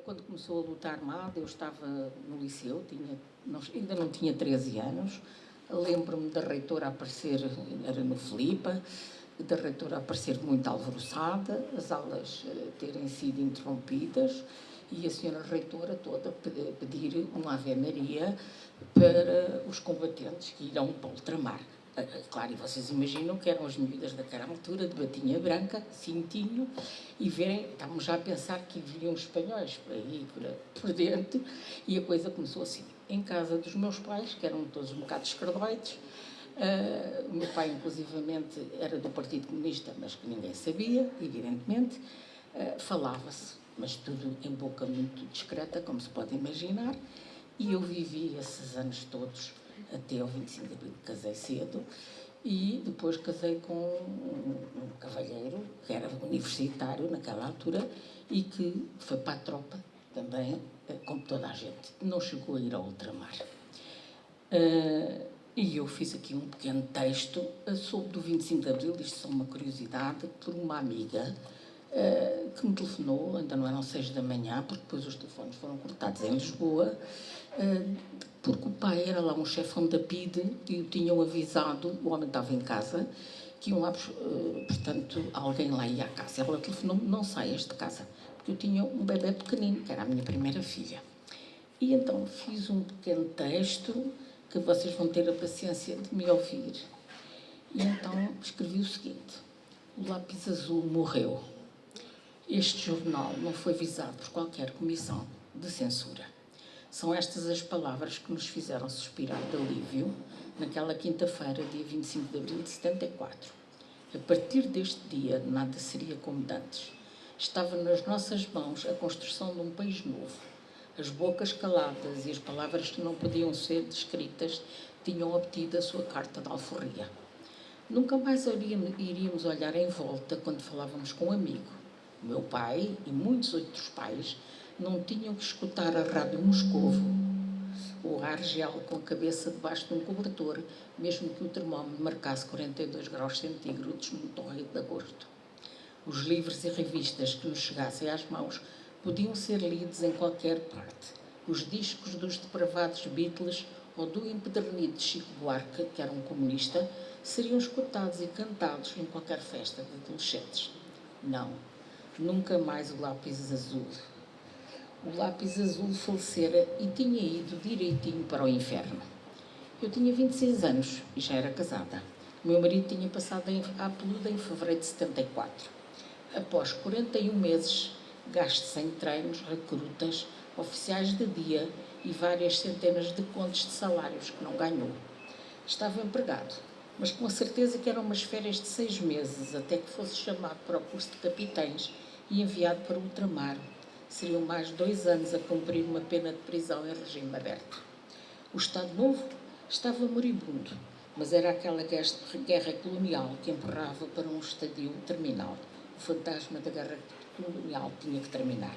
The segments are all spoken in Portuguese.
Quando começou a luta armada, eu estava no liceu, ainda não tinha 13 anos. Lembro-me da reitora aparecer, era no Filipa, da reitora aparecer muito alvoroçada, as aulas terem sido interrompidas e a senhora reitora toda pedir uma Ave Maria para os combatentes que irão para o ultramar. Claro, e vocês imaginam que eram as miúdas daquela altura, de batinha branca, cintinho, e verem, estávamos já a pensar que viriam os espanhóis por aí, por dentro, e a coisa começou assim. Em casa dos meus pais, que eram todos um bocado escardoides, o meu pai, inclusivamente, era do Partido Comunista, mas que ninguém sabia, evidentemente, falava-se, mas tudo em boca muito discreta, como se pode imaginar, e eu vivi esses anos todos até ao 25 de Abril. Casei cedo e depois casei com um cavalheiro que era universitário naquela altura e que foi para a tropa também, como toda a gente. Não chegou a ir ao ultramar. E eu fiz aqui um pequeno texto sobre o 25 de Abril, isto é uma curiosidade, por uma amiga que me telefonou, ainda não eram 6 da manhã, porque depois os telefones foram cortados em Lisboa, porque o pai era lá um chefão da PIDE e o tinham avisado, o homem estava em casa, que iam lá, portanto, alguém lá ia à casa. Ela telefonou-me, não saias de casa, porque eu tinha um bebê pequenino, que era a minha primeira filha. E então fiz um pequeno texto que vocês vão ter a paciência de me ouvir. E então escrevi o seguinte: o lápis azul morreu. Este jornal não foi visado por qualquer comissão de censura. São estas as palavras que nos fizeram suspirar de alívio naquela quinta-feira, dia 25 de abril de 74. A partir deste dia, nada seria como antes. Estava nas nossas mãos a construção de um país novo. As bocas caladas e as palavras que não podiam ser descritas tinham obtido a sua carta de alforria. Nunca mais iríamos olhar em volta quando falávamos com um amigo. O meu pai e muitos outros pais não tinham que escutar a rádio Moscovo, o ar gel com a cabeça debaixo de um cobertor, mesmo que o termómetro marcasse 42 graus centígrados num torrido de agosto. Os livros e revistas que nos chegassem às mãos podiam ser lidos em qualquer parte. Os discos dos depravados Beatles ou do empedernido Chico Buarque, que era um comunista, seriam escutados e cantados em qualquer festa de adolescentes. Não, nunca mais o lápis azul. O lápis azul falecera e tinha ido direitinho para o inferno. Eu tinha 26 anos e já era casada. O meu marido tinha passado à peluda em fevereiro de 74. Após 41 meses gastos em treinos, recrutas, oficiais de dia e várias centenas de contos de salários que não ganhou. Estava empregado, mas com a certeza que eram umas férias de 6 meses, até que fosse chamado para o curso de capitães e enviado para o ultramar. Seriam mais 2 anos a cumprir uma pena de prisão em regime aberto. O Estado Novo estava moribundo, mas era aquela guerra colonial que empurrava para um estadio terminal. O fantasma da guerra colonial tinha que terminar.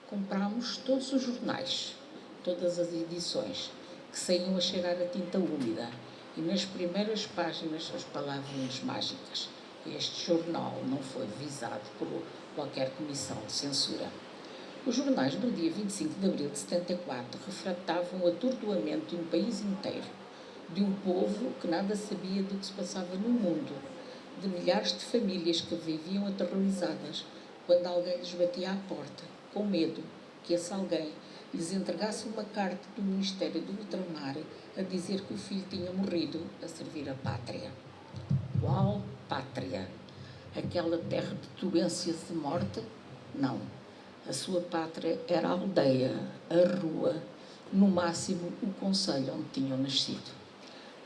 Comprámos todos os jornais, todas as edições, que saíam a cheirar a tinta úmida, e nas primeiras páginas as palavrinhas mágicas: este jornal não foi visado por qualquer comissão de censura. Os jornais do dia 25 de abril de 74 retratavam o atordoamento de um país inteiro, de um povo que nada sabia do que se passava no mundo, de milhares de famílias que viviam aterrorizadas quando alguém lhes batia à porta, com medo que esse alguém lhes entregasse uma carta do Ministério do Ultramar a dizer que o filho tinha morrido a servir a pátria. Qual pátria? Aquela terra de doenças e de morte? Não. A sua pátria era a aldeia, a rua, no máximo o concelho onde tinham nascido.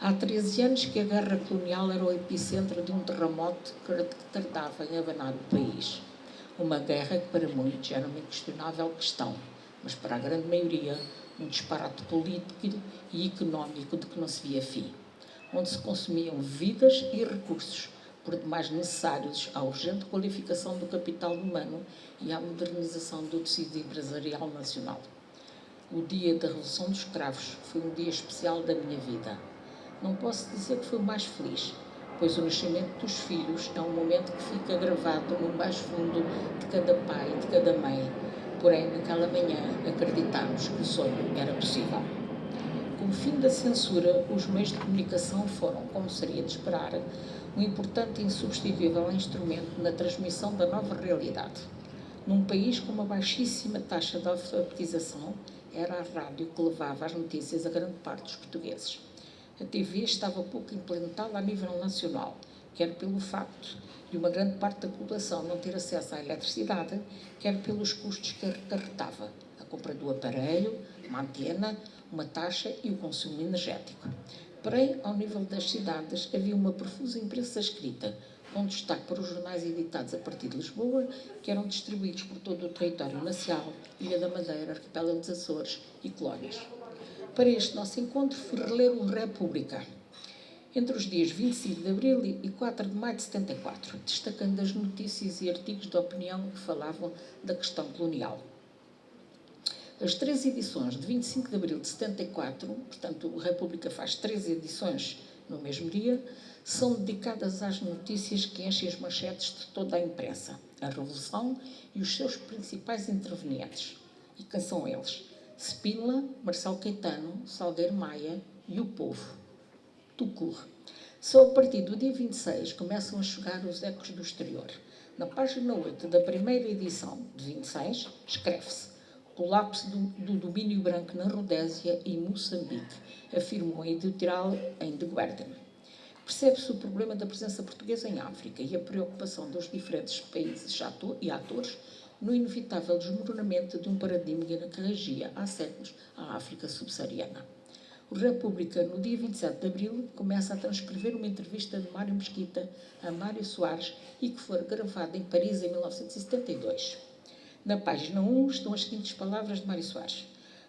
Há 13 anos que a guerra colonial era o epicentro de um terremoto que tardava em abanar o país. Uma guerra que para muitos era uma inquestionável questão, mas para a grande maioria um disparate político e económico de que não se via fim, onde se consumiam vidas e recursos, por demais necessários à urgente qualificação do capital humano e à modernização do tecido empresarial nacional. O dia da Revolução dos Cravos foi um dia especial da minha vida. Não posso dizer que foi o mais feliz, pois o nascimento dos filhos é um momento que fica gravado no mais fundo de cada pai e de cada mãe, Porém, naquela manhã, acreditámos que o sonho era possível. Com o fim da censura, os meios de comunicação foram, como seria de esperar, um importante e insubstituível instrumento na transmissão da nova realidade. Num país com uma baixíssima taxa de alfabetização, era a rádio que levava as notícias a grande parte dos portugueses. A TV estava pouco implementada a nível nacional, quer pelo facto de uma grande parte da população não ter acesso à eletricidade, quer pelos custos que acarretava, a compra do aparelho, uma antena, uma taxa e o consumo energético. Porém, ao nível das cidades, havia uma profusa imprensa escrita, com destaque para os jornais editados a partir de Lisboa, que eram distribuídos por todo o território nacional, Ilha da Madeira, Arquipélago dos Açores e colónias. Para este nosso encontro, fui reler o República, entre os dias 25 de abril e 4 de maio de 74, destacando as notícias e artigos de opinião que falavam da questão colonial. As 3 edições de 25 de abril de 74, portanto, o República faz 3 edições no mesmo dia, são dedicadas às notícias que enchem as manchetes de toda a imprensa, a Revolução e os seus principais intervenientes. E quem são eles? Spínola, Marcelo Caetano, Salgueiro Maia e o Povo. Tucur. Só a partir do dia 26 começam a chegar os ecos do exterior. Na página 8 da primeira edição, de 26, escreve-se: colapso do domínio branco na Rodésia e Moçambique, afirmou a editorial em The Guardian. Percebe-se o problema da presença portuguesa em África e a preocupação dos diferentes países e atores no inevitável desmoronamento de um paradigma que regia há séculos à África subsaariana. O República, no dia 27 de abril, começa a transcrever uma entrevista de Mário Mesquita a Mário Soares e que foi gravada em Paris em 1972. Na página 1 estão as seguintes palavras de Mário Soares: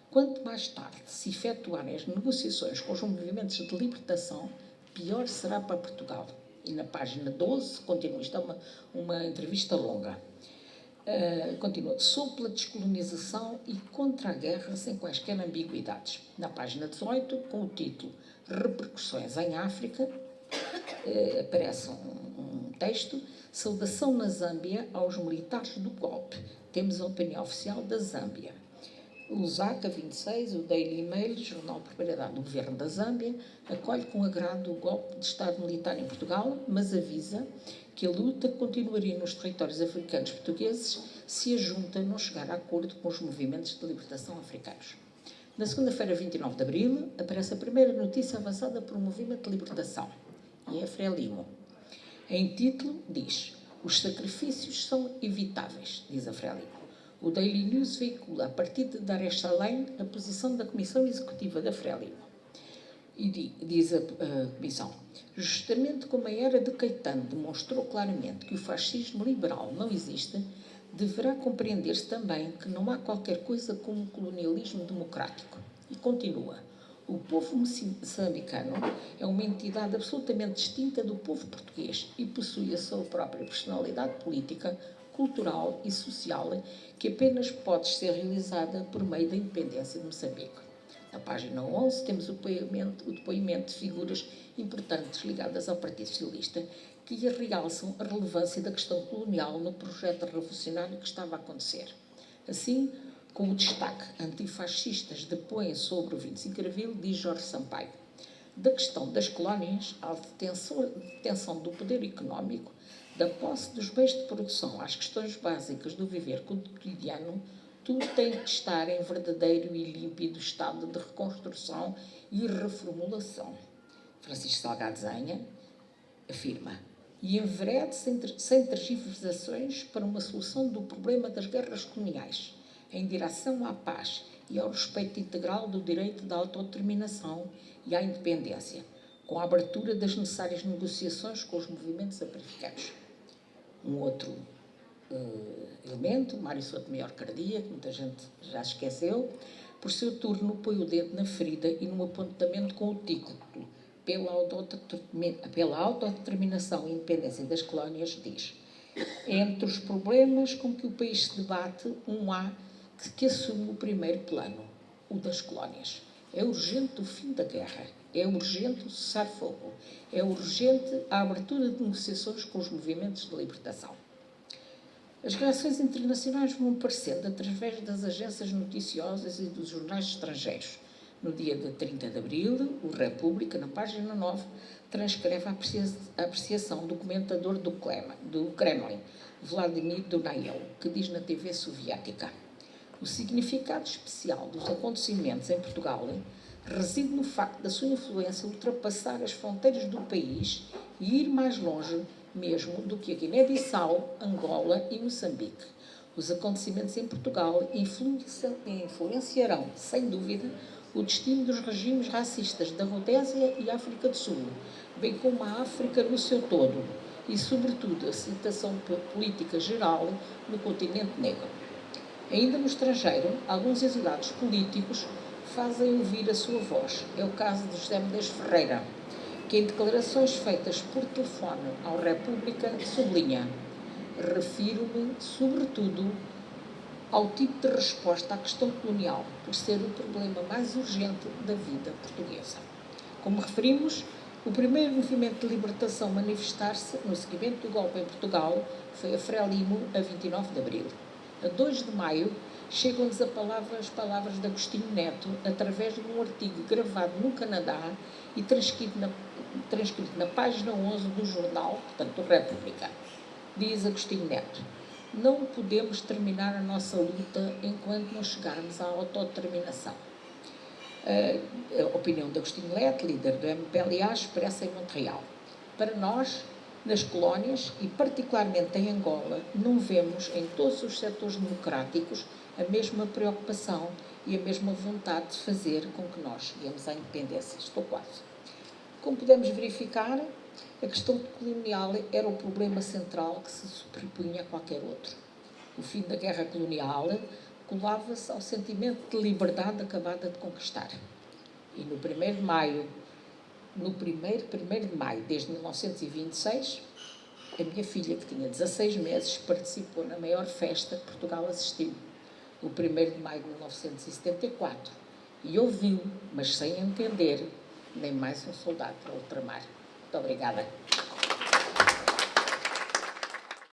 quanto mais tarde se efetuarem as negociações com os movimentos de libertação, pior será para Portugal. E na página 12, continua, isto é uma entrevista longa. Continua, sou pela descolonização e contra a guerra sem quaisquer ambiguidades. Na página 18, com o título Repercussões em África, aparece um texto: saudação na Zâmbia aos militares do golpe. Temos a opinião oficial da Zâmbia. O Zaca 26, o Daily Mail, jornal de propriedade do governo da Zâmbia, acolhe com agrado o golpe de Estado militar em Portugal, mas avisa que a luta continuaria nos territórios africanos portugueses se a junta não chegar a acordo com os movimentos de libertação africanos. Na segunda-feira, 29 de abril, aparece a primeira notícia avançada por um movimento de libertação, e é Frelimo. Em título diz: os sacrifícios são evitáveis, diz a Frelimo. O Daily News veicula, a partir de Dar es Salaam, a posição da Comissão Executiva da Frelimo. E diz a Comissão: justamente como a era de Caetano demonstrou claramente que o fascismo liberal não existe, deverá compreender-se também que não há qualquer coisa como o colonialismo democrático. E continua: o povo moçambicano é uma entidade absolutamente distinta do povo português e possui a sua própria personalidade política, cultural e social, que apenas pode ser realizada por meio da independência de Moçambique. Na página 11 temos o depoimento de figuras importantes ligadas ao Partido Socialista que realçam a relevância da questão colonial no projeto revolucionário que estava a acontecer. Assim, com o destaque antifascistas depõem sobre o 25 de abril, diz Jorge Sampaio: da questão das colónias à detenção do poder económico, da posse dos bens de produção às questões básicas do viver cotidiano, tudo tem de estar em verdadeiro e límpido estado de reconstrução e reformulação. Francisco Salgado Zenha afirma: e enverede sem tergiversações para uma solução do problema das guerras coloniais, em direção à paz e ao respeito integral do direito da autodeterminação e à independência, com a abertura das necessárias negociações com os movimentos africanos. Um outro elemento, Mário Sotomayor Cardia, que muita gente já esqueceu, por seu turno põe o dedo na ferida e num apontamento com o título pela autodeterminação e independência das colónias, diz: entre os problemas com que o país se debate, um há que assume o primeiro plano, o das colónias. É urgente o fim da guerra, é urgente o cessar-fogo, é urgente a abertura de negociações com os movimentos de libertação. As reações internacionais vão aparecendo através das agências noticiosas e dos jornais estrangeiros. No dia de 30 de abril, o República, na página 9, transcreve a apreciação do comentador do Kremlin, Vladimir Dunayev, que diz na TV soviética: o significado especial dos acontecimentos em Portugal reside no facto da sua influência ultrapassar as fronteiras do país e ir mais longe mesmo do que a Guiné-Bissau, Angola e Moçambique. Os acontecimentos em Portugal influenciarão, sem dúvida, o destino dos regimes racistas da Rodésia e África do Sul, bem como a África no seu todo, e, sobretudo, a situação política geral no continente negro. Ainda no estrangeiro, alguns exilados políticos fazem ouvir a sua voz. É o caso de José Medeiros Ferreira, que em declarações feitas por telefone ao República sublinha: refiro-me, sobretudo, ao tipo de resposta à questão colonial, por ser o problema mais urgente da vida portuguesa. Como referimos, o primeiro movimento de libertação a manifestar-se no seguimento do golpe em Portugal foi a Frelimo, a 29 de abril. A 2 de maio, chegam-nos as palavras de Agostinho Neto, através de um artigo gravado no Canadá e transcrito na página 11 do jornal, portanto, do República. Diz Agostinho Neto: não podemos terminar a nossa luta enquanto não chegarmos à autodeterminação. A opinião de Agostinho Neto, líder do MPLA, expressa em Montreal. Para nós, nas colónias, e particularmente em Angola, não vemos em todos os setores democráticos a mesma preocupação e a mesma vontade de fazer com que nós cheguemos à independência. Estou quase. Como podemos verificar, a questão colonial era o problema central que se sobrepunha a qualquer outro. O fim da guerra colonial colava-se ao sentimento de liberdade acabada de conquistar. E no 1º de maio, desde 1926, a minha filha, que tinha 16 meses, participou na maior festa que Portugal assistiu, o 1º de maio de 1974, e ouviu, mas sem entender, nem mais um soldado para ultramar. Muito obrigada.